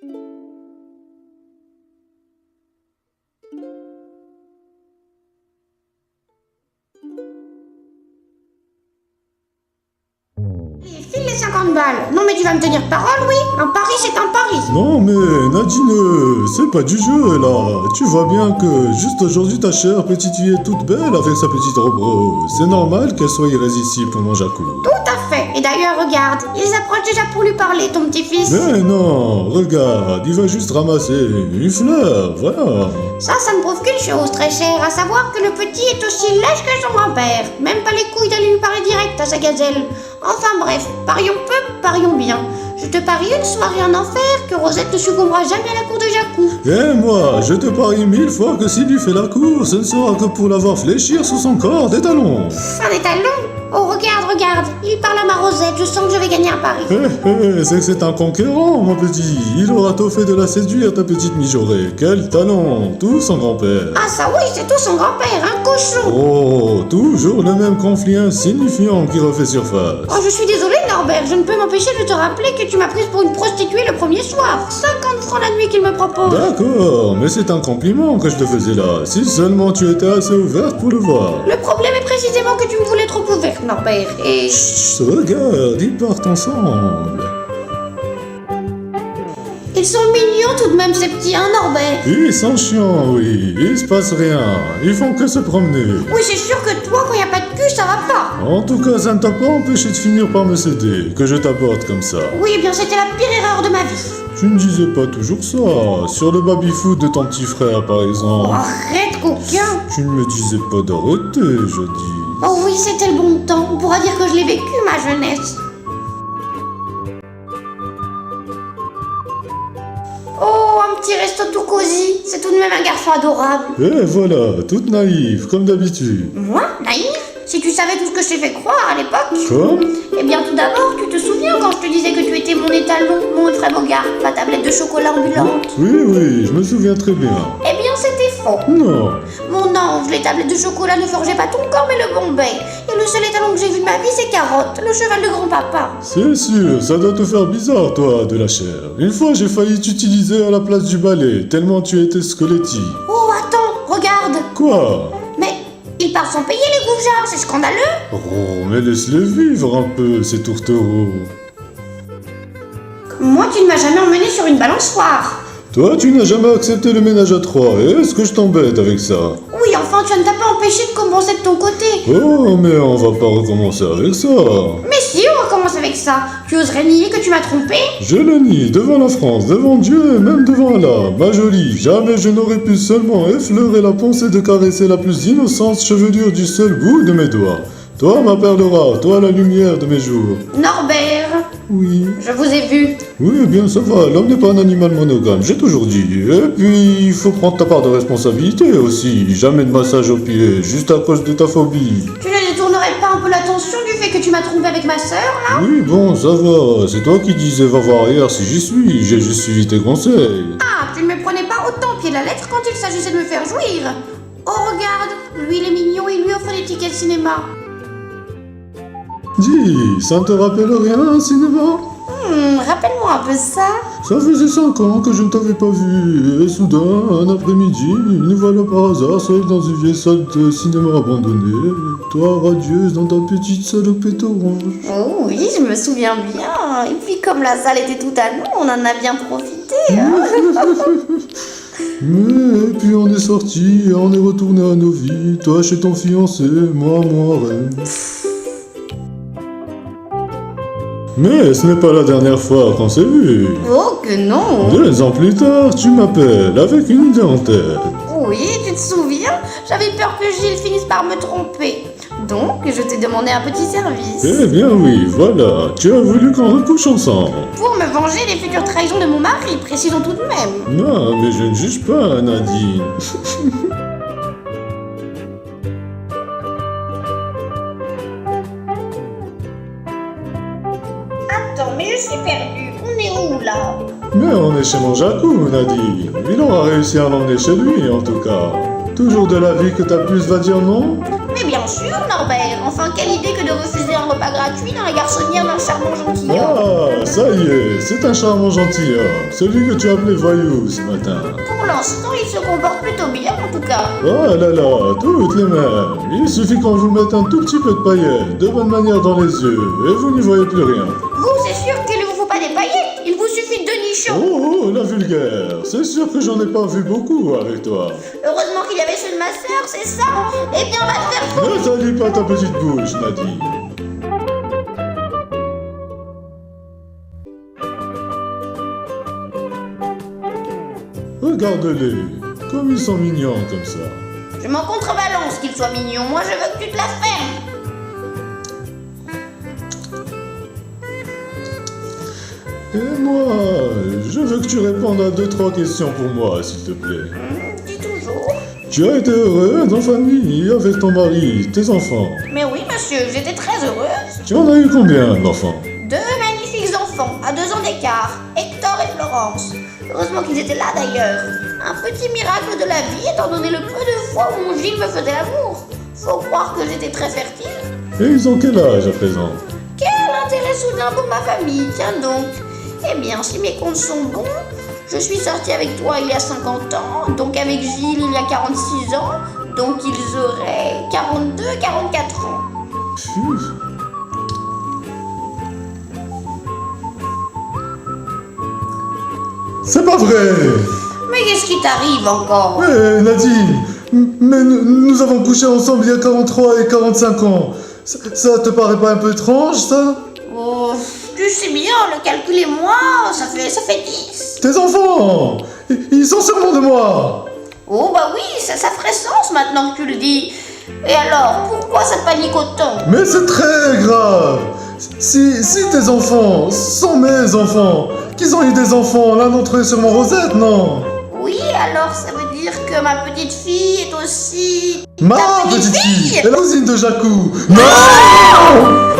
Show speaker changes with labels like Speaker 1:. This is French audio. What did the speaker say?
Speaker 1: File les 50 balles. Non mais tu vas me tenir parole, oui? Un pari, c'est un pari.
Speaker 2: Non mais Nadine, c'est pas du jeu là. Tu vois bien que juste aujourd'hui ta chère petite fille est toute belle avec sa petite robe rose. C'est normal qu'elle soit irrésistible pour mon Jacou.
Speaker 1: Tout à fait. Et d'ailleurs, regarde, il s'approche déjà pour lui parler, ton petit-fils.
Speaker 2: Mais non, regarde, il va juste ramasser une fleur, voilà.
Speaker 1: Ça ne prouve qu'une chose, très chère, à savoir que le petit est aussi lâche que son grand-père. Même pas les couilles d'aller lui parler direct à sa gazelle. Enfin bref, parions peu, parions bien. Je te parie une soirée en enfer que Rosette ne succombera jamais à la cour de Jacou.
Speaker 2: Et moi, je te parie 1000 fois que s'il lui fait la cour, ce ne sera que pour l'avoir fléchir sous son corps des talons.
Speaker 1: Un étalon? Oh, regarde, il parle à ma Rosette, je sens que je vais gagner un pari.
Speaker 2: C'est que c'est un conquérant, mon petit. Il aura tôt fait de la séduire, ta petite mijaurée. Quel talent, tout son grand-père.
Speaker 1: Ah ça oui, c'est tout son grand-père, un cochon.
Speaker 2: Oh, toujours le même conflit insignifiant qui refait surface.
Speaker 1: Oh, je suis désolée, Norbert, je ne peux m'empêcher de te rappeler que tu m'as prise pour une prostituée le premier soir. 50 francs la nuit qu'il me propose.
Speaker 2: D'accord, mais c'est un compliment que je te faisais là. Si seulement tu étais assez ouverte pour le voir.
Speaker 1: Le problème est précisément que tu me voulais trop ouverte, Norbert, et...
Speaker 2: Chut, regarde, ils partent ensemble.
Speaker 1: Ils sont mignons tout de même, ces petits, hein, Norbert?
Speaker 2: Ils sont chiants, oui. Il se passe rien. Ils font que se promener.
Speaker 1: Oui, c'est sûr que toi, quand y a pas de cul, ça va pas.
Speaker 2: En tout cas, ça ne t'a pas empêché de finir par me céder, que je t'aborde comme ça.
Speaker 1: Oui, eh bien, c'était la pire erreur de ma vie.
Speaker 2: Tu ne disais pas toujours ça. Sur le baby-foot de ton petit frère, par
Speaker 1: Oh,
Speaker 2: exemple.
Speaker 1: arrête, coquin.
Speaker 2: Tu ne me disais pas d'arrêter, je dis.
Speaker 1: Oh oui, c'était le bon temps. On pourra dire que je l'ai vécu, ma jeunesse. Oh, un petit resto tout cosy. C'est tout de même un garçon adorable.
Speaker 2: Et voilà, toute naïve, comme d'habitude.
Speaker 1: Moi, naïf? Si tu savais tout ce que je t'ai fait croire à l'époque.
Speaker 2: Quoi?
Speaker 1: Eh bien, tout d'abord, tu te souviens quand je te disais que tu étais mon étalon, mon très beau gars, ma tablette de chocolat ambulante?
Speaker 2: Oui, je me souviens très bien.
Speaker 1: Eh bien, c'était faux.
Speaker 2: Non.
Speaker 1: Mon ange, les tablettes de chocolat ne forgeaient pas ton corps, mais le bombay. Et le seul étalon que j'ai vu de ma vie, c'est Carotte, le cheval de grand-papa.
Speaker 2: C'est sûr, ça doit te faire bizarre, toi, de la chair. Une fois, j'ai failli t'utiliser à la place du balai, tellement tu étais squelettique.
Speaker 1: Oh, attends, regarde.
Speaker 2: Quoi?
Speaker 1: Mais il part sans payer les goujats, c'est scandaleux.
Speaker 2: Oh, mais laisse-les vivre un peu, ces tourtereaux.
Speaker 1: Moi, tu ne m'as jamais emmené sur une balançoire.
Speaker 2: Toi, tu n'as jamais accepté le ménage à trois, et est-ce que je t'embête avec ça?
Speaker 1: Oui, enfin, tu ne t'as pas empêché de compenser de ton côté.
Speaker 2: Oh, mais on va pas recommencer avec ça.
Speaker 1: Mais si, on recommence avec ça. Tu oserais nier que tu m'as trompé?
Speaker 2: Je le nie, devant la France, devant Dieu et même devant Allah. Ma jolie, jamais je n'aurais pu seulement effleurer la pensée de caresser la plus innocente chevelure du seul bout de mes doigts. Toi, ma perle rare, toi, la lumière de mes jours.
Speaker 1: Norbert,
Speaker 2: Oui.
Speaker 1: je vous ai vu.
Speaker 2: Oui, eh bien ça va, l'homme n'est pas un animal monogame, j'ai toujours dit. Et puis, il faut prendre ta part de responsabilité aussi. Jamais de massage aux pieds, juste à cause de ta phobie.
Speaker 1: Tu ne détournerais pas un peu l'attention du fait que tu m'as trompé avec ma sœur, là?
Speaker 2: Oui, bon, ça va, c'est toi qui disais va voir ailleurs si j'y suis, j'ai juste suivi tes conseils.
Speaker 1: Ah, tu ne me prenais pas autant au pied de la lettre quand il s'agissait de me faire jouir. Oh, regarde, lui il est mignon, il lui offre des tickets de cinéma.
Speaker 2: Dis, ça ne te rappelle rien, un cinéma?
Speaker 1: Rappelle-moi un peu ça.
Speaker 2: Ça faisait 5 ans que je ne t'avais pas vu, et soudain, un après-midi, nous voilà par hasard seuls dans une vieille salle de cinéma abandonnée, toi radieuse dans ta petite salopette orange.
Speaker 1: Oh oui, je me souviens bien. Et puis comme la salle était toute à nous, on en a bien profité. Hein.
Speaker 2: Mais puis on est sortis et on est retourné à nos vies, toi chez ton fiancé, moi reine. Mais ce n'est pas la dernière fois qu'on s'est vu.
Speaker 1: Oh que non.
Speaker 2: 2 ans plus tard, tu m'appelles avec une idée en tête.
Speaker 1: Oui, tu te souviens? J'avais peur que Gilles finisse par me tromper. Donc, je t'ai demandé un petit service.
Speaker 2: Eh bien oui, voilà, tu as voulu qu'on recouche ensemble.
Speaker 1: Pour me venger des futures trahisons de mon mari, précisons tout de même.
Speaker 2: Non, mais je ne juge pas, Nadine.
Speaker 1: Attends, mais je suis perdue. On est où là?
Speaker 2: Mais on est chez mon Jacou, Nadine. Il aura réussi à l'emmener chez lui, en tout cas. Toujours de l'avis que ta puce va dire non?
Speaker 1: Mais bien sûr, Norbert. Enfin, quelle idée que de refuser un repas gratuit dans la garçonnière d'un charmant gentilhomme.
Speaker 2: Ah, ça y est, c'est un charmant gentilhomme, celui que tu appelais voyou ce matin.
Speaker 1: Pour l'instant, il se comporte plutôt bien, en tout cas.
Speaker 2: Oh là là, toutes les mêmes. Il suffit qu'on vous mette un tout petit peu de paillettes, de bonne manière dans les yeux, et vous n'y voyez plus rien.
Speaker 1: Vous, c'est sûr qu'il ne vous faut pas des paillettes. Il vous suffit de deux nichons.
Speaker 2: Oh, la vulgaire, c'est sûr que j'en ai pas vu beaucoup avec toi.
Speaker 1: Heureusement qu'il y avait ceux de ma sœur, c'est ça. Eh bien, on va te faire foutre.
Speaker 2: Ne salis pas ta petite bouche, Nadine. Regarde-les, comme ils sont mignons comme ça.
Speaker 1: Je m'en contrebalance qu'il soit mignon. Moi, je veux que tu te la fermes.
Speaker 2: Et moi, je veux que tu répondes à 2-3 questions pour moi, s'il te plaît.
Speaker 1: Dis toujours.
Speaker 2: Tu as été heureuse en famille, avec ton mari, tes enfants.
Speaker 1: Mais oui, monsieur, j'étais très heureuse.
Speaker 2: Tu en as eu combien d'enfants?
Speaker 1: Deux magnifiques enfants, à 2 ans d'écart, Hector et Florence. Heureusement qu'ils étaient là d'ailleurs. Un petit miracle de la vie, étant donné le peu de fois où mon Gilles me faisait l'amour. Faut croire que j'étais très fertile.
Speaker 2: Et ils ont quel âge à présent?
Speaker 1: Quel intérêt soudain pour ma famille, tiens donc. Eh bien, si mes comptes sont bons, je suis sortie avec toi il y a 50 ans, donc avec Gilles il y a 46 ans, donc ils auraient 42, 44 ans.
Speaker 2: Pfff. C'est pas vrai!
Speaker 1: Mais qu'est-ce qui t'arrive encore?
Speaker 2: Mais Nadine, mais nous avons couché ensemble il y a 43 et 45 ans. Ça te paraît pas un peu étrange, ça?
Speaker 1: Oh, tu sais bien, le calcul et moi, ça fait 10.
Speaker 2: Tes enfants, ils sont sûrement de moi.
Speaker 1: Oh bah oui, ça ferait sens maintenant que tu le dis. Et alors, pourquoi ça te panique autant?
Speaker 2: Mais c'est très grave. Si tes enfants sont mes enfants, qu'ils ont eu des enfants, l'un d'entre eux est sûrement Rosette, non?
Speaker 1: Oui, alors ça veut dire que ma petite fille est aussi...
Speaker 2: Ma
Speaker 1: ta
Speaker 2: petite fille
Speaker 1: fille
Speaker 2: est la cousine de Jacou. Non!